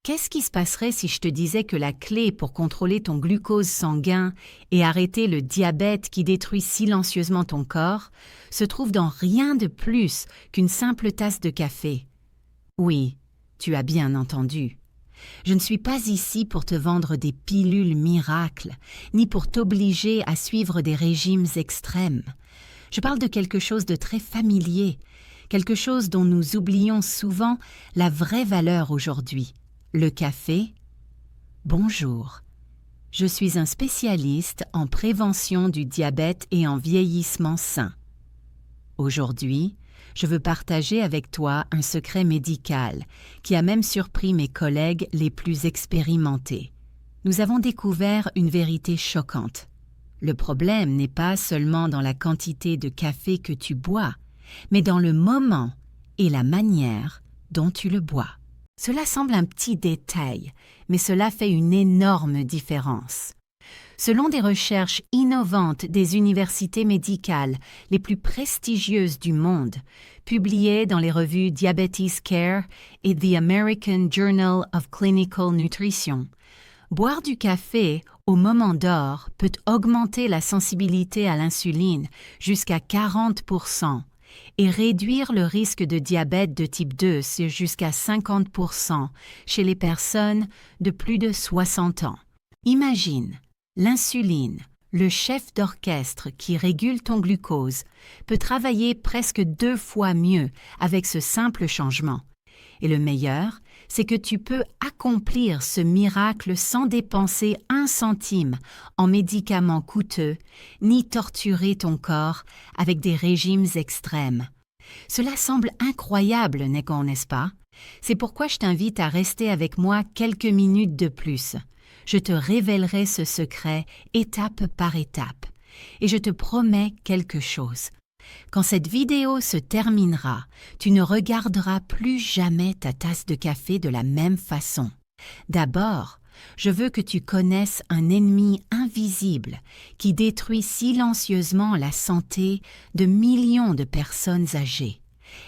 Qu'est-ce qui se passerait si je te disais que la clé pour contrôler ton glucose sanguin et arrêter le diabète qui détruit silencieusement ton corps se trouve dans rien de plus qu'une simple tasse de café? Oui, tu as bien entendu. Je ne suis pas ici pour te vendre des pilules miracles, ni pour t'obliger à suivre des régimes extrêmes. Je parle de quelque chose de très familier, quelque chose dont nous oublions souvent la vraie valeur aujourd'hui. Le café? Bonjour. Je suis un spécialiste en prévention du diabète et en vieillissement sain. Aujourd'hui, je veux partager avec toi un secret médical qui a même surpris mes collègues les plus expérimentés. Nous avons découvert une vérité choquante. Le problème n'est pas seulement dans la quantité de café que tu bois, mais dans le moment et la manière dont tu le bois. Cela semble un petit détail, mais cela fait une énorme différence. Selon des recherches innovantes des universités médicales les plus prestigieuses du monde, publiées dans les revues Diabetes Care et The American Journal of Clinical Nutrition, boire du café au moment d'or peut augmenter la sensibilité à l'insuline jusqu'à 40%. Et réduire le risque de diabète de type 2 jusqu'à 50% chez les personnes de plus de 60 ans. Imagine, l'insuline, le chef d'orchestre qui régule ton glucose, peut travailler presque 2 fois mieux avec ce simple changement. Et le meilleur, c'est que tu peux accomplir ce miracle sans dépenser 1 centime en médicaments coûteux, ni torturer ton corps avec des régimes extrêmes. Cela semble incroyable, n'est-ce pas? C'est pourquoi je t'invite à rester avec moi quelques minutes de plus. Je te révélerai ce secret étape par étape. Et je te promets quelque chose. Quand cette vidéo se terminera, tu ne regarderas plus jamais ta tasse de café de la même façon. D'abord, je veux que tu connaisses un ennemi invisible qui détruit silencieusement la santé de millions de personnes âgées.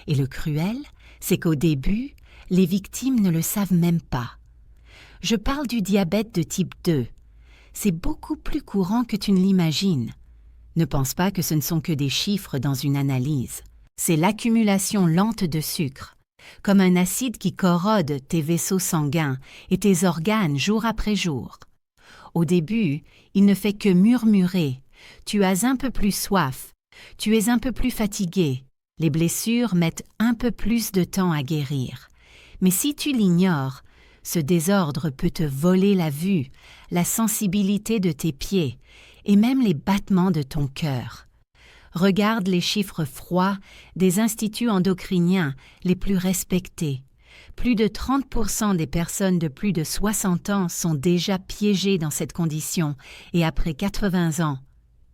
Et le cruel, c'est qu'au début, les victimes ne le savent même pas. Je parle du diabète de type 2. C'est beaucoup plus courant que tu ne l'imagines. Ne pense pas que ce ne sont que des chiffres dans une analyse. C'est l'accumulation lente de sucre, comme un acide qui corrode tes vaisseaux sanguins et tes organes jour après jour. Au début, il ne fait que murmurer. Tu as un peu plus soif. Tu es un peu plus fatigué. Les blessures mettent un peu plus de temps à guérir. Mais si tu l'ignores, ce désordre peut te voler la vue, la sensibilité de tes pieds, et même les battements de ton cœur. Regarde les chiffres froids des instituts endocriniens les plus respectés. Plus de 30% des personnes de plus de 60 ans sont déjà piégées dans cette condition et après 80 ans,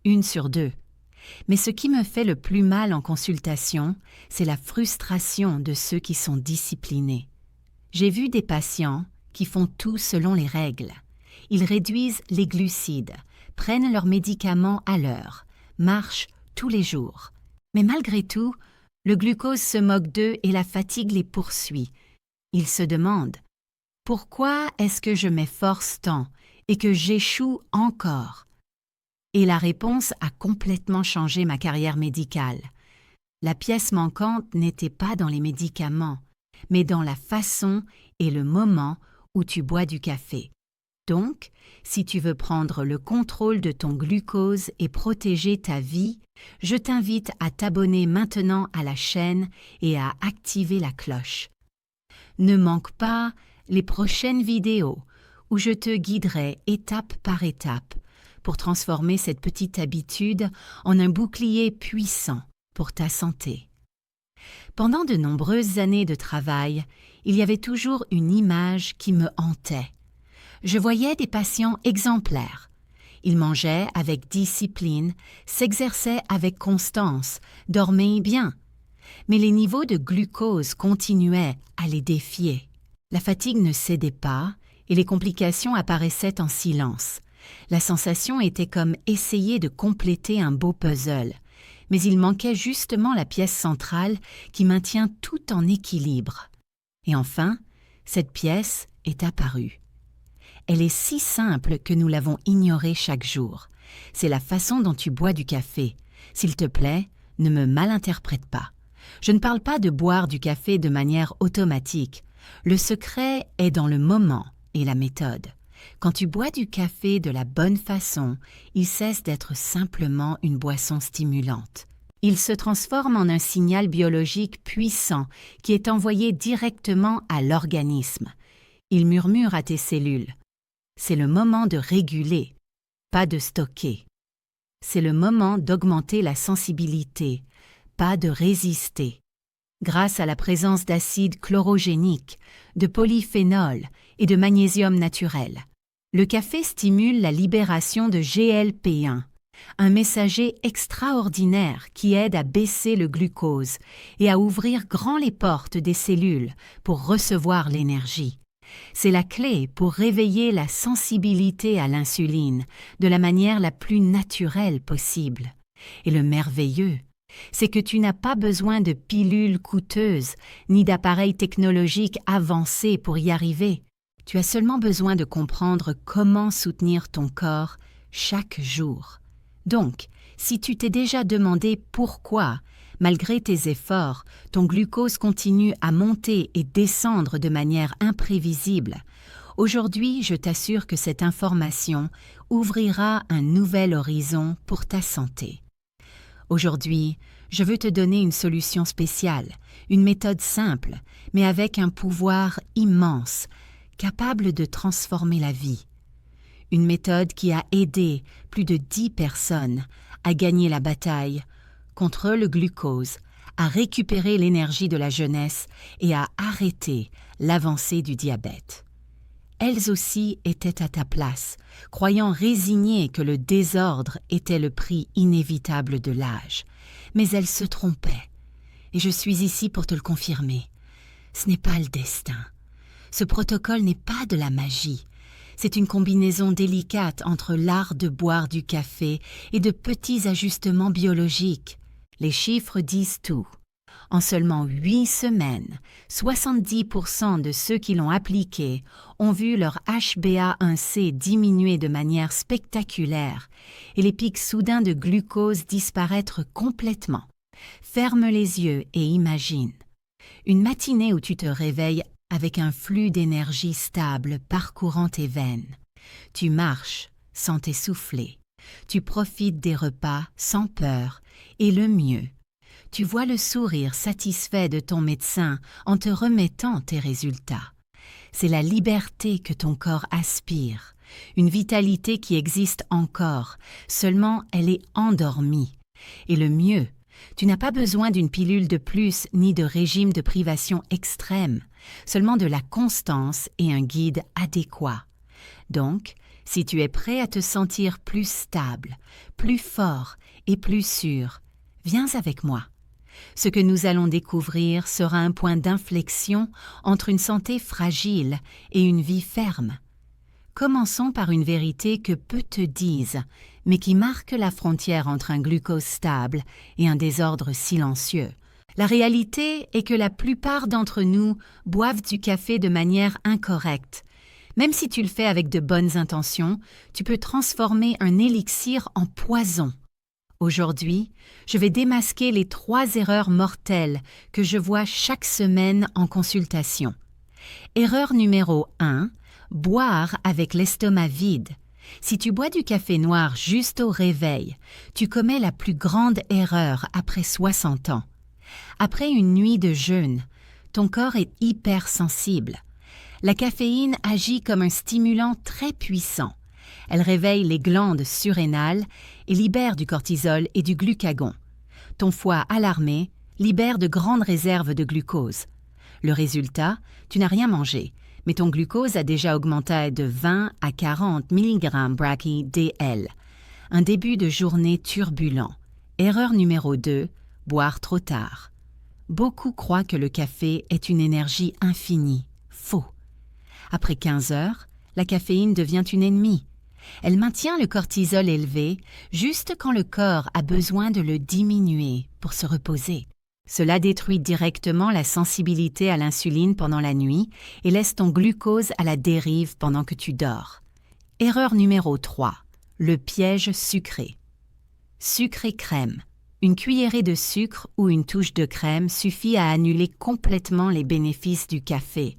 1 sur 2. Mais ce qui me fait le plus mal en consultation, c'est la frustration de ceux qui sont disciplinés. J'ai vu des patients qui font tout selon les règles. Ils réduisent les glucides, prennent leurs médicaments à l'heure, marchent tous les jours. Mais malgré tout, le glucose se moque d'eux et la fatigue les poursuit. Ils se demandent « Pourquoi est-ce que je m'efforce tant et que j'échoue encore ?» Et la réponse a complètement changé ma carrière médicale. La pièce manquante n'était pas dans les médicaments, mais dans la façon et le moment où tu bois du café. Donc, si tu veux prendre le contrôle de ton glucose et protéger ta vie, je t'invite à t'abonner maintenant à la chaîne et à activer la cloche. Ne manque pas les prochaines vidéos où je te guiderai étape par étape pour transformer cette petite habitude en un bouclier puissant pour ta santé. Pendant de nombreuses années de travail, il y avait toujours une image qui me hantait. Je voyais des patients exemplaires. Ils mangeaient avec discipline, s'exerçaient avec constance, dormaient bien. Mais les niveaux de glucose continuaient à les défier. La fatigue ne cédait pas et les complications apparaissaient en silence. La sensation était comme essayer de compléter un beau puzzle. Mais il manquait justement la pièce centrale qui maintient tout en équilibre. Et enfin, cette pièce est apparue. Elle est si simple que nous l'avons ignorée chaque jour. C'est la façon dont tu bois du café. S'il te plaît, ne me malinterprète pas. Je ne parle pas de boire du café de manière automatique. Le secret est dans le moment et la méthode. Quand tu bois du café de la bonne façon, il cesse d'être simplement une boisson stimulante. Il se transforme en un signal biologique puissant qui est envoyé directement à l'organisme. Il murmure à tes cellules. C'est le moment de réguler, pas de stocker. C'est le moment d'augmenter la sensibilité, pas de résister. Grâce à la présence d'acides chlorogéniques, de polyphénols et de magnésium naturel. Le café stimule la libération de GLP-1, un messager extraordinaire qui aide à baisser le glucose et à ouvrir grand les portes des cellules pour recevoir l'énergie. C'est la clé pour réveiller la sensibilité à l'insuline de la manière la plus naturelle possible. Et le merveilleux, c'est que tu n'as pas besoin de pilules coûteuses ni d'appareils technologiques avancés pour y arriver. Tu as seulement besoin de comprendre comment soutenir ton corps chaque jour. Donc, si tu t'es déjà demandé pourquoi, malgré tes efforts, ton glucose continue à monter et descendre de manière imprévisible, aujourd'hui, je t'assure que cette information ouvrira un nouvel horizon pour ta santé. Aujourd'hui, je veux te donner une solution spéciale, une méthode simple, mais avec un pouvoir immense, capable de transformer la vie. Une méthode qui a aidé plus de 10 personnes à gagner la bataille contre le glucose, à récupérer l'énergie de la jeunesse et à arrêter l'avancée du diabète. Elles aussi étaient à ta place, croyant résignées que le désordre était le prix inévitable de l'âge. Mais elles se trompaient, et je suis ici pour te le confirmer. Ce n'est pas le destin. Ce protocole n'est pas de la magie. C'est une combinaison délicate entre l'art de boire du café et de petits ajustements biologiques. Les chiffres disent tout. En seulement 8 semaines, 70% de ceux qui l'ont appliqué ont vu leur HbA1c diminuer de manière spectaculaire et les pics soudains de glucose disparaître complètement. Ferme les yeux et imagine. Une matinée où tu te réveilles avec un flux d'énergie stable parcourant tes veines. Tu marches sans t'essouffler. Tu profites des repas sans peur et le mieux, tu vois le sourire satisfait de ton médecin en te remettant tes résultats. C'est la liberté que ton corps aspire, une vitalité qui existe encore, seulement elle est endormie. Et le mieux, tu n'as pas besoin d'une pilule de plus ni de régime de privation extrême, seulement de la constance et un guide adéquat. Donc, si tu es prêt à te sentir plus stable, plus fort et plus sûr, viens avec moi. Ce que nous allons découvrir sera un point d'inflexion entre une santé fragile et une vie ferme. Commençons par une vérité que peu te disent, mais qui marque la frontière entre un glucose stable et un désordre silencieux. La réalité est que la plupart d'entre nous boivent du café de manière incorrecte. Même si tu le fais avec de bonnes intentions, tu peux transformer un élixir en poison. Aujourd'hui, je vais démasquer les 3 erreurs mortelles que je vois chaque semaine en consultation. Erreur numéro 1, boire avec l'estomac vide. Si tu bois du café noir juste au réveil, tu commets la plus grande erreur après 60 ans. Après une nuit de jeûne, ton corps est hypersensible. La caféine agit comme un stimulant très puissant. Elle réveille les glandes surrénales et libère du cortisol et du glucagon. Ton foie alarmé libère de grandes réserves de glucose. Le résultat, tu n'as rien mangé, mais ton glucose a déjà augmenté de 20 à 40 mg brachydl. Un début de journée turbulent. Erreur numéro 2, boire trop tard. Beaucoup croient que le café est une énergie infinie. Faux. Après 15 heures, la caféine devient une ennemie. Elle maintient le cortisol élevé juste quand le corps a besoin de le diminuer pour se reposer. Cela détruit directement la sensibilité à l'insuline pendant la nuit et laisse ton glucose à la dérive pendant que tu dors. Erreur numéro 3. Le piège sucré. Sucre et crème. Une cuillerée de sucre ou une touche de crème suffit à annuler complètement les bénéfices du café.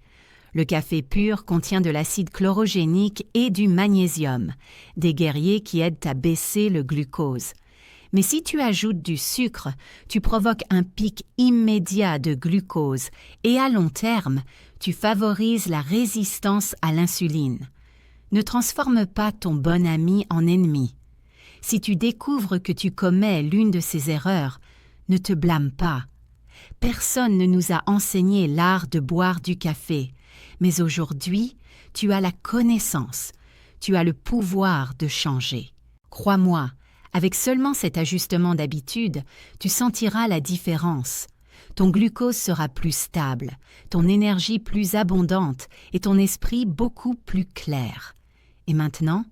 Le café pur contient de l'acide chlorogénique et du magnésium, des guerriers qui aident à baisser le glucose. Mais si tu ajoutes du sucre, tu provoques un pic immédiat de glucose et à long terme, tu favorises la résistance à l'insuline. Ne transforme pas ton bon ami en ennemi. Si tu découvres que tu commets l'une de ces erreurs, ne te blâme pas. Personne ne nous a enseigné l'art de boire du café, mais aujourd'hui, tu as la connaissance, tu as le pouvoir de changer. Crois-moi, avec seulement cet ajustement d'habitude, tu sentiras la différence. Ton glucose sera plus stable, ton énergie plus abondante et ton esprit beaucoup plus clair. Et maintenant,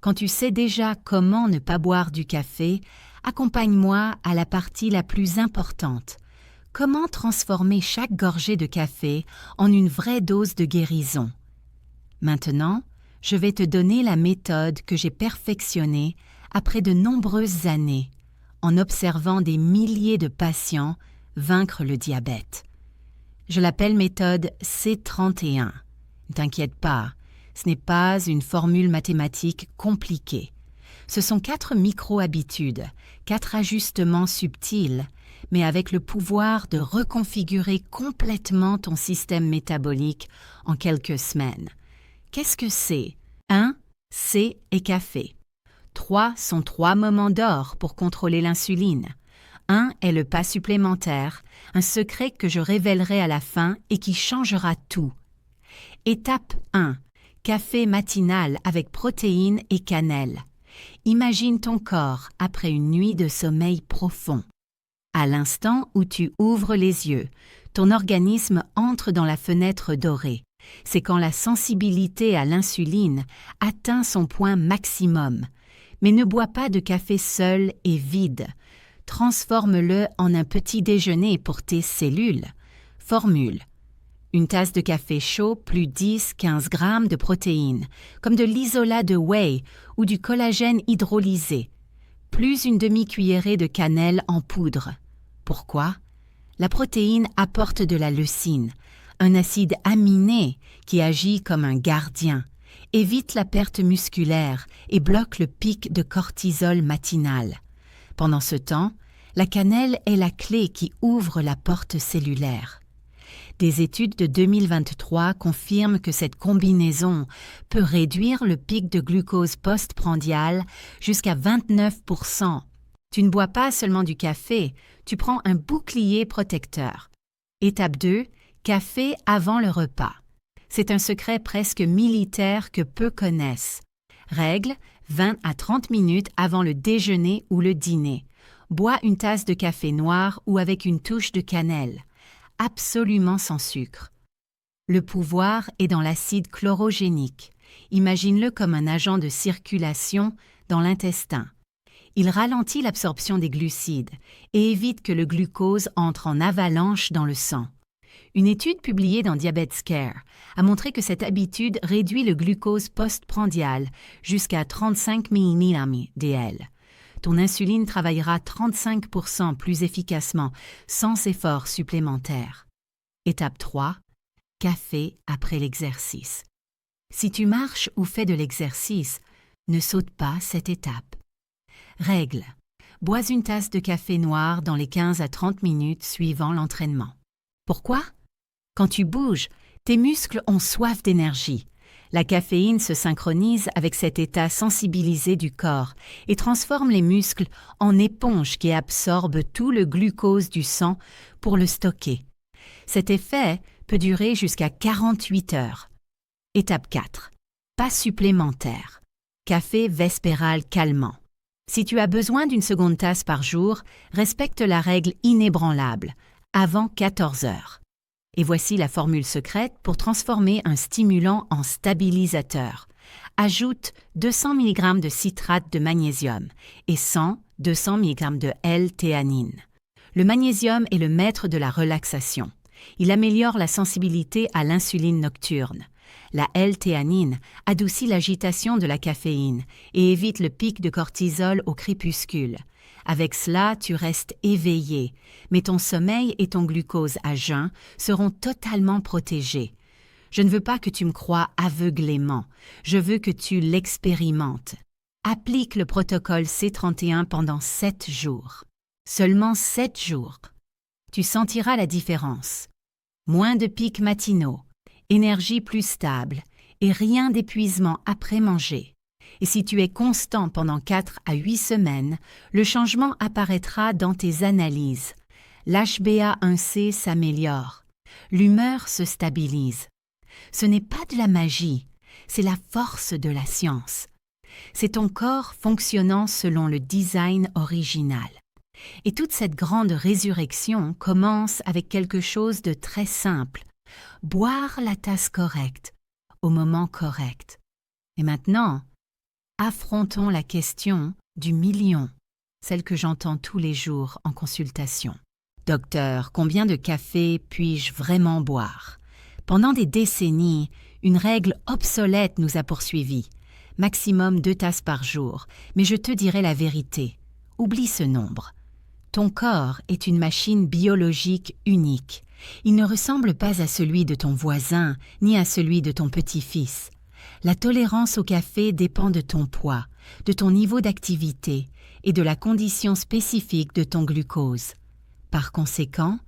quand tu sais déjà comment ne pas boire du café, accompagne-moi à la partie la plus importante. Comment transformer chaque gorgée de café en une vraie dose de guérison? Maintenant, je vais te donner la méthode que j'ai perfectionnée après de nombreuses années, en observant des milliers de patients vaincre le diabète. Je l'appelle méthode C31. Ne t'inquiète pas, ce n'est pas une formule mathématique compliquée. Ce sont 4 micro-habitudes, 4 ajustements subtils, mais avec le pouvoir de reconfigurer complètement ton système métabolique en quelques semaines. Qu'est-ce que c'est? 1. C et café. 3 sont 3 moments d'or pour contrôler l'insuline. 1 est le pas supplémentaire, un secret que je révélerai à la fin et qui changera tout. Étape 1. Café matinal avec protéines et cannelle. Imagine ton corps après une nuit de sommeil profond. À l'instant où tu ouvres les yeux, ton organisme entre dans la fenêtre dorée. C'est quand la sensibilité à l'insuline atteint son point maximum. Mais ne bois pas de café seul et vide. Transforme-le en un petit déjeuner pour tes cellules. Formule. Une tasse de café chaud plus 10-15 grammes de protéines, comme de l'isolat de whey ou du collagène hydrolysé, plus une demi-cuillerée de cannelle en poudre. Pourquoi? La protéine apporte de la leucine, un acide aminé qui agit comme un gardien, évite la perte musculaire et bloque le pic de cortisol matinal. Pendant ce temps, la cannelle est la clé qui ouvre la porte cellulaire. Des études de 2023 confirment que cette combinaison peut réduire le pic de glucose postprandial jusqu'à 29%. Tu ne bois pas seulement du café, tu prends un bouclier protecteur. Étape 2, café avant le repas. C'est un secret presque militaire que peu connaissent. Règle, 20 à 30 minutes avant le déjeuner ou le dîner. Bois une tasse de café noir ou avec une touche de cannelle. Absolument sans sucre. Le pouvoir est dans l'acide chlorogénique. Imagine-le comme un agent de circulation dans l'intestin. Il ralentit l'absorption des glucides et évite que le glucose entre en avalanche dans le sang. Une étude publiée dans Diabetes Care a montré que cette habitude réduit le glucose postprandial jusqu'à 35 mmDL. Ton insuline travaillera 35% plus efficacement sans effort supplémentaire. Étape 3. Café après l'exercice. Si tu marches ou fais de l'exercice, ne saute pas cette étape. Règle. Bois une tasse de café noir dans les 15 à 30 minutes suivant l'entraînement. Pourquoi? Quand tu bouges, tes muscles ont soif d'énergie. La caféine se synchronise avec cet état sensibilisé du corps et transforme les muscles en éponges qui absorbent tout le glucose du sang pour le stocker. Cet effet peut durer jusqu'à 48 heures. Étape 4. Pas supplémentaire. Café vespéral calmant. Si tu as besoin d'une seconde tasse par jour, respecte la règle inébranlable, avant 14 heures. Et voici la formule secrète pour transformer un stimulant en stabilisateur. Ajoute 200 mg de citrate de magnésium et 100-200 mg de L-théanine. Le magnésium est le maître de la relaxation. Il améliore la sensibilité à l'insuline nocturne. La L-théanine adoucit l'agitation de la caféine et évite le pic de cortisol au crépuscule. Avec cela, tu restes éveillé, mais ton sommeil et ton glucose à jeun seront totalement protégés. Je ne veux pas que tu me croies aveuglément, je veux que tu l'expérimentes. Applique le protocole C31 pendant 7 jours. Seulement 7 jours. Tu sentiras la différence. Moins de pics matinaux, énergie plus stable et rien d'épuisement après manger. Et si tu es constant pendant 4 à 8 semaines, le changement apparaîtra dans tes analyses. L'HbA1c s'améliore. L'humeur se stabilise. Ce n'est pas de la magie, c'est la force de la science. C'est ton corps fonctionnant selon le design original. Et toute cette grande résurrection commence avec quelque chose de très simple. Boire la tasse correcte, au moment correct. Et maintenant, affrontons la question du million, celle que j'entends tous les jours en consultation. Docteur, combien de café puis-je vraiment boire? Pendant des décennies, une règle obsolète nous a poursuivis. Maximum 2 tasses par jour, mais je te dirai la vérité. Oublie ce nombre. Ton corps est une machine biologique unique. Il ne ressemble pas à celui de ton voisin, ni à celui de ton petit-fils. La tolérance au café dépend de ton poids, de ton niveau d'activité et de la condition spécifique de ton glucose. Par conséquent,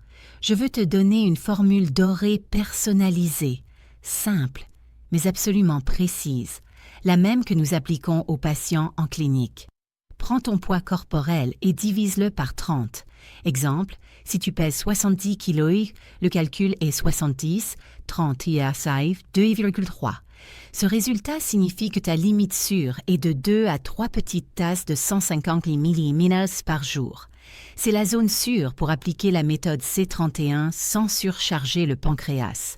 je veux te donner une formule dorée personnalisée, simple, mais absolument précise, la même que nous appliquons aux patients en clinique. Prends ton poids corporel et divise-le par 30. Exemple, si tu pèses 70 kg, le calcul est 70, 30 ISI, 2,3. Ce résultat signifie que ta limite sûre est de 2 à 3 petites tasses de 150 ml par jour. C'est la zone sûre pour appliquer la méthode C31 sans surcharger le pancréas.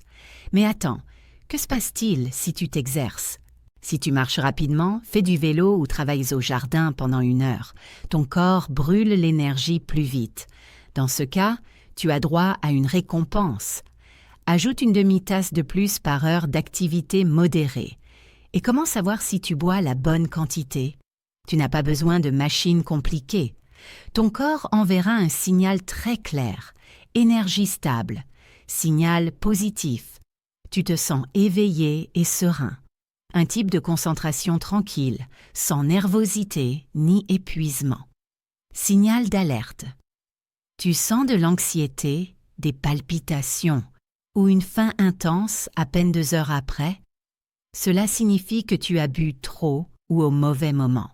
Mais attends, que se passe-t-il si tu t'exerces? Si tu marches rapidement, fais du vélo ou travailles au jardin pendant 1 heure, ton corps brûle l'énergie plus vite. Dans ce cas, tu as droit à une récompense. Ajoute une demi-tasse de plus par heure d'activité modérée. Et comment savoir si tu bois la bonne quantité? Tu n'as pas besoin de machines compliquées. Ton corps enverra un signal très clair, énergie stable, signal positif. Tu te sens éveillé et serein. Un type de concentration tranquille, sans nervosité ni épuisement. Signal d'alerte. Tu sens de l'anxiété, des palpitations ou une faim intense à peine 2 heures après? Cela signifie que tu as bu trop ou au mauvais moment.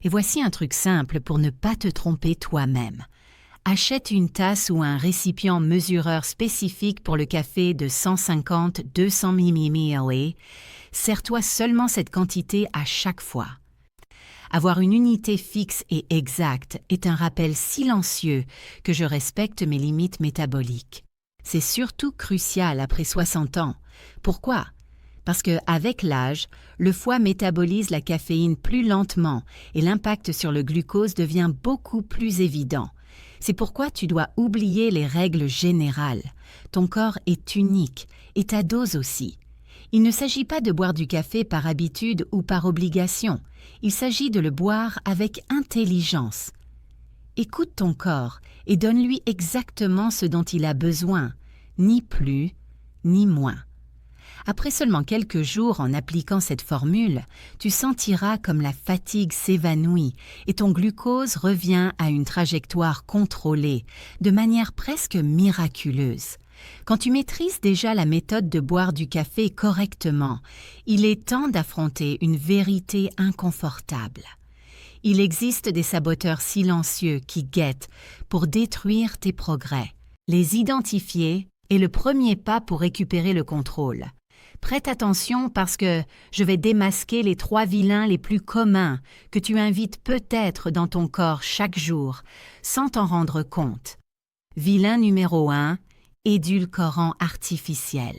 Et voici un truc simple pour ne pas te tromper toi-même. Achète une tasse ou un récipient mesureur spécifique pour le café de 150-200 ml. Sers-toi seulement cette quantité à chaque fois. Avoir une unité fixe et exacte est un rappel silencieux que je respecte mes limites métaboliques. C'est surtout crucial après 60 ans. Pourquoi? Parce qu'avec l'âge, le foie métabolise la caféine plus lentement et l'impact sur le glucose devient beaucoup plus évident. C'est pourquoi tu dois oublier les règles générales. Ton corps est unique et ta dose aussi. Il ne s'agit pas de boire du café par habitude ou par obligation. Il s'agit de le boire avec intelligence. Écoute ton corps et donne-lui exactement ce dont il a besoin, ni plus, ni moins. Après seulement quelques jours en appliquant cette formule, tu sentiras comme la fatigue s'évanouit et ton glucose revient à une trajectoire contrôlée, de manière presque miraculeuse. Quand tu maîtrises déjà la méthode de boire du café correctement, il est temps d'affronter une vérité inconfortable. Il existe des saboteurs silencieux qui guettent pour détruire tes progrès. Les identifier est le premier pas pour récupérer le contrôle. Prête attention parce que je vais démasquer les 3 vilains les plus communs que tu invites peut-être dans ton corps chaque jour, sans t'en rendre compte. Vilain numéro 1, édulcorant artificiel.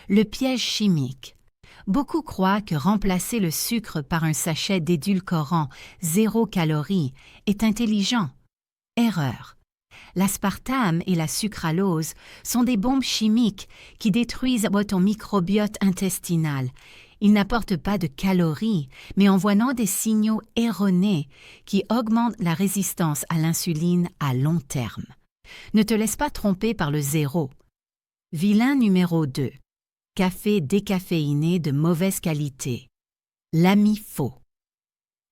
Le piège chimique. Beaucoup croient que remplacer le sucre par un sachet d'édulcorant 0 calories est intelligent. Erreur. L'aspartame et la sucralose sont des bombes chimiques qui détruisent ton microbiote intestinal. Ils n'apportent pas de calories, mais envoient des signaux erronés qui augmentent la résistance à l'insuline à long terme. Ne te laisse pas tromper par le zéro. Vilain numéro 2. Café décaféiné de mauvaise qualité. L'ami faux.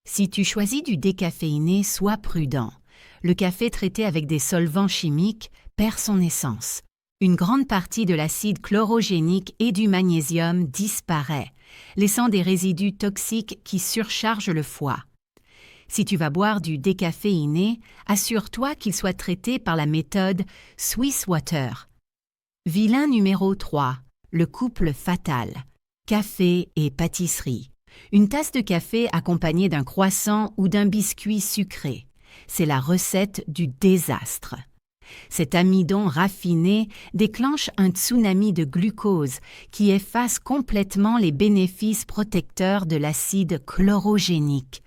Si tu choisis du décaféiné, sois prudent. Le café traité avec des solvants chimiques perd son essence. Une grande partie de l'acide chlorogénique et du magnésium disparaît, laissant des résidus toxiques qui surchargent le foie. Si tu vas boire du décaféiné, assure-toi qu'il soit traité par la méthode Swiss Water. Vilain numéro 3. Le couple fatal. Café et pâtisserie. Une tasse de café accompagnée d'un croissant ou d'un biscuit sucré. C'est la recette du désastre. Cet amidon raffiné déclenche un tsunami de glucose qui efface complètement les bénéfices protecteurs de l'acide chlorogénique.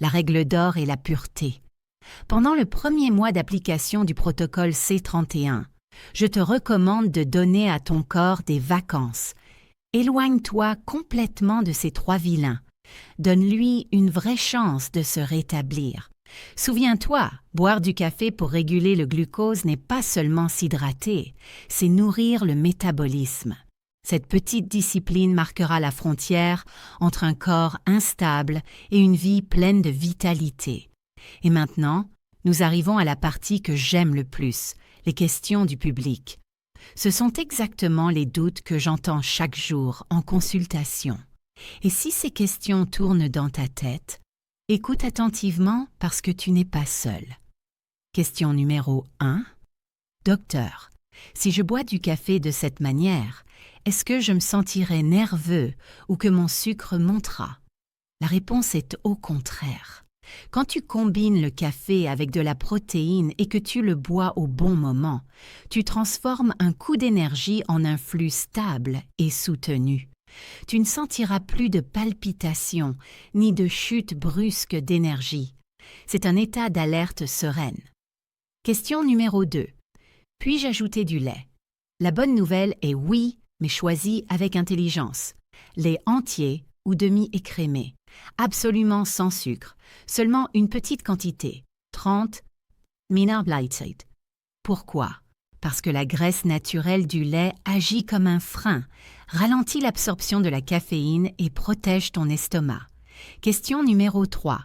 La règle d'or est la pureté. Pendant le premier mois d'application du protocole C31, je te recommande de donner à ton corps des vacances. Éloigne-toi complètement de ces 3 vilains. Donne-lui une vraie chance de se rétablir. Souviens-toi, boire du café pour réguler le glucose n'est pas seulement s'hydrater, c'est nourrir le métabolisme. Cette petite discipline marquera la frontière entre un corps instable et une vie pleine de vitalité. Et maintenant, nous arrivons à la partie que j'aime le plus, les questions du public. Ce sont exactement les doutes que j'entends chaque jour en consultation. Et si ces questions tournent dans ta tête, écoute attentivement parce que tu n'es pas seul. Question numéro 1. Docteur, si je bois du café de cette manière, est-ce que je me sentirai nerveux ou que mon sucre montera? La réponse est au contraire. Quand tu combines le café avec de la protéine et que tu le bois au bon moment, tu transformes un coup d'énergie en un flux stable et soutenu. Tu ne sentiras plus de palpitations ni de chute brusque d'énergie. C'est un état d'alerte sereine. Question numéro 2. Puis-je ajouter du lait? La bonne nouvelle est oui, mais choisis avec intelligence. Lait entier ou demi-écrémé. Absolument sans sucre. Seulement une petite quantité. 30 ml. Pourquoi? Parce que la graisse naturelle du lait agit comme un frein, ralentit l'absorption de la caféine et protège ton estomac. Question numéro 3.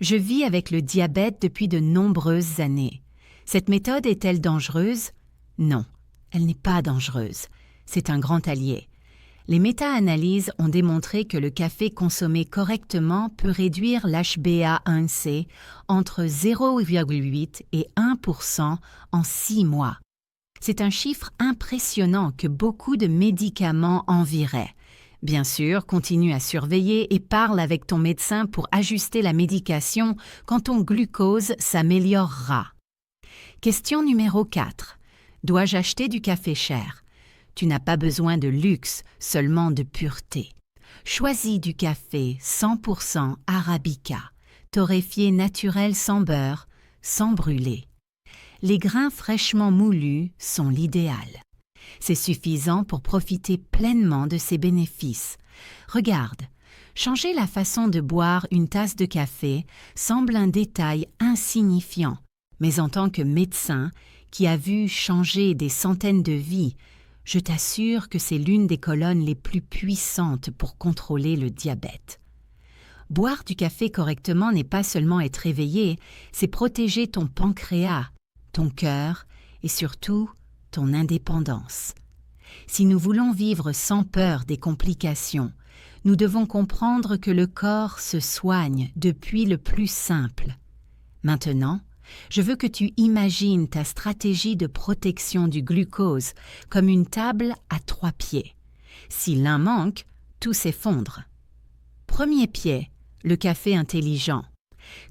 Je vis avec le diabète depuis de nombreuses années. Cette méthode est-elle dangereuse? Non, elle n'est pas dangereuse. C'est un grand allié. Les méta-analyses ont démontré que le café consommé correctement peut réduire l'HbA1c entre 0,8 et 1% en 6 mois. C'est un chiffre impressionnant que beaucoup de médicaments envieraient. Bien sûr, continue à surveiller et parle avec ton médecin pour ajuster la médication quand ton glucose s'améliorera. Question numéro 4. Dois-je acheter du café cher? Tu n'as pas besoin de luxe, seulement de pureté. Choisis du café 100% Arabica, torréfié naturel sans beurre, sans brûler. Les grains fraîchement moulus sont l'idéal. C'est suffisant pour profiter pleinement de ses bénéfices. Regarde, changer la façon de boire une tasse de café semble un détail insignifiant, mais en tant que médecin qui a vu changer des centaines de vies, je t'assure que c'est l'une des colonnes les plus puissantes pour contrôler le diabète. Boire du café correctement n'est pas seulement être éveillé, c'est protéger ton pancréas, ton cœur et surtout ton indépendance. Si nous voulons vivre sans peur des complications, nous devons comprendre que le corps se soigne depuis le plus simple. Maintenant, je veux que tu imagines ta stratégie de protection du glucose comme une table à 3 pieds. Si l'un manque, tout s'effondre. Premier pied, le café intelligent.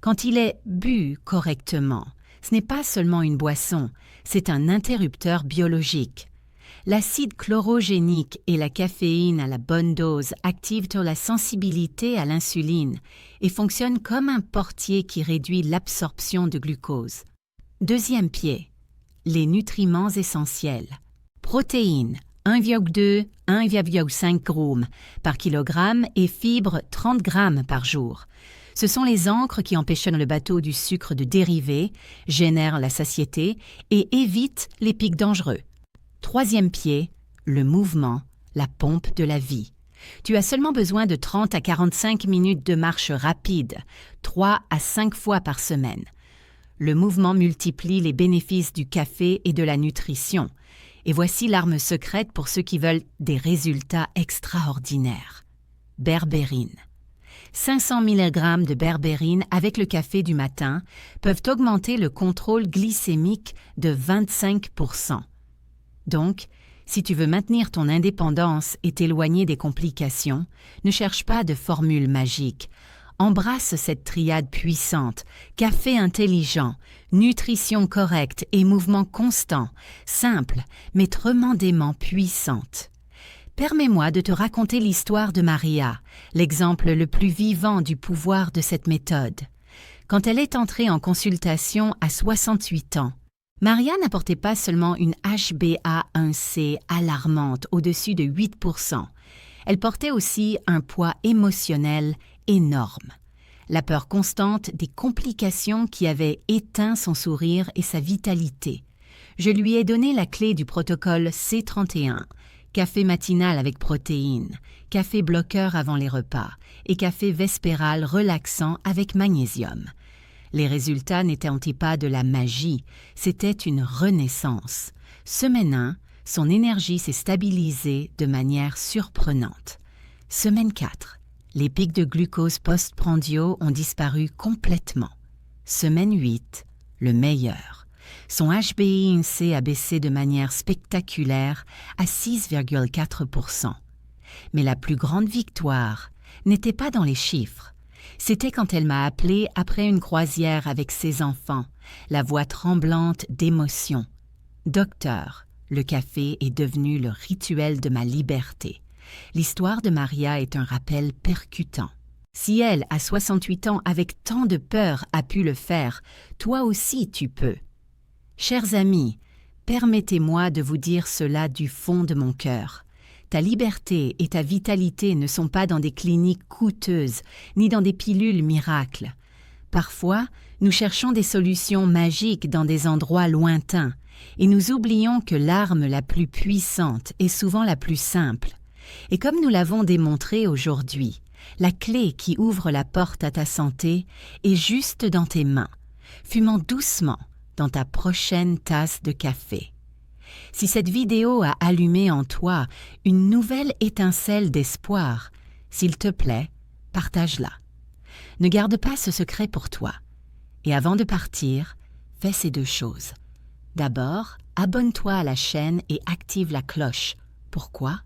Quand il est bu correctement, ce n'est pas seulement une boisson, c'est un interrupteur biologique. L'acide chlorogénique et la caféine à la bonne dose activent la sensibilité à l'insuline et fonctionnent comme un portier qui réduit l'absorption de glucose. Deuxième pied, les nutriments essentiels. Protéines 1,2-1,5 g par kilogramme et fibres 30 g par jour. Ce sont les ancres qui empêchonnent le bateau du sucre de dériver, génèrent la satiété et évitent les pics dangereux. Troisième pied, le mouvement, la pompe de la vie. Tu as seulement besoin de 30 à 45 minutes de marche rapide, 3 à 5 fois par semaine. Le mouvement multiplie les bénéfices du café et de la nutrition. Et voici l'arme secrète pour ceux qui veulent des résultats extraordinaires. Berbérine. 500 mg de berbérine avec le café du matin peuvent augmenter le contrôle glycémique de 25 %. Donc, si tu veux maintenir ton indépendance et t'éloigner des complications, ne cherche pas de formule magique. Embrasse cette triade puissante, café intelligent, nutrition correcte et mouvement constant, simple mais tremendément puissante. Permets-moi de te raconter l'histoire de Maria, l'exemple le plus vivant du pouvoir de cette méthode. Quand elle est entrée en consultation à 68 ans, Maria n'apportait pas seulement une HbA1c alarmante au-dessus de 8 %. Elle portait aussi un poids émotionnel énorme. La peur constante des complications qui avaient éteint son sourire et sa vitalité. Je lui ai donné la clé du protocole C31, café matinal avec protéines, café bloqueur avant les repas et café vespéral relaxant avec magnésium. Les résultats n'étaient pas de la magie, c'était une renaissance. Semaine 1, son énergie s'est stabilisée de manière surprenante. Semaine 4, les pics de glucose post-prandiaux ont disparu complètement. Semaine 8, le meilleur. Son HbA1c a baissé de manière spectaculaire à 6,4 %. Mais la plus grande victoire n'était pas dans les chiffres. C'était quand elle m'a appelé après une croisière avec ses enfants, la voix tremblante d'émotion. « Docteur, le café est devenu le rituel de ma liberté. » L'histoire de Maria est un rappel percutant. Si elle, à 68 ans, avec tant de peur, a pu le faire, toi aussi tu peux. Chers amis, permettez-moi de vous dire cela du fond de mon cœur. Ta liberté et ta vitalité ne sont pas dans des cliniques coûteuses, ni dans des pilules miracles. Parfois, nous cherchons des solutions magiques dans des endroits lointains, et nous oublions que l'arme la plus puissante est souvent la plus simple. Et comme nous l'avons démontré aujourd'hui, la clé qui ouvre la porte à ta santé est juste dans tes mains, fumant doucement dans ta prochaine tasse de café. Si cette vidéo a allumé en toi une nouvelle étincelle d'espoir, s'il te plaît, partage-la. Ne garde pas ce secret pour toi. Et avant de partir, fais ces 2 choses. D'abord, abonne-toi à la chaîne et active la cloche. Pourquoi?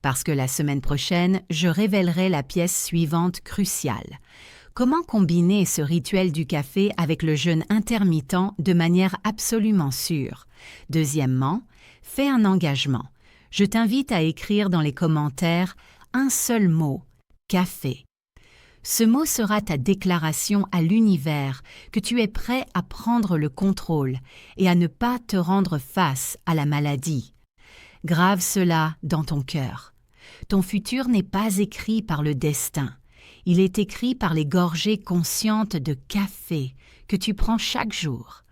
Parce que la semaine prochaine, je révélerai la pièce suivante cruciale. Comment combiner ce rituel du café avec le jeûne intermittent de manière absolument sûre? Deuxièmement, fais un engagement. Je t'invite à écrire dans les commentaires un seul mot, café. Ce mot sera ta déclaration à l'univers que tu es prêt à prendre le contrôle et à ne pas te rendre face à la maladie. Grave cela dans ton cœur. Ton futur n'est pas écrit par le destin. Il est écrit par les gorgées conscientes de café que tu prends chaque jour.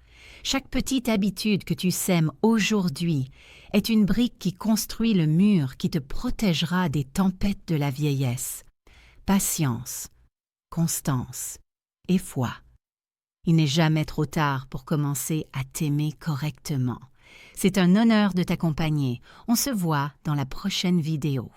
Chaque petite habitude que tu sèmes aujourd'hui est une brique qui construit le mur qui te protégera des tempêtes de la vieillesse. Patience, constance et foi. Il n'est jamais trop tard pour commencer à t'aimer correctement. C'est un honneur de t'accompagner. On se voit dans la prochaine vidéo.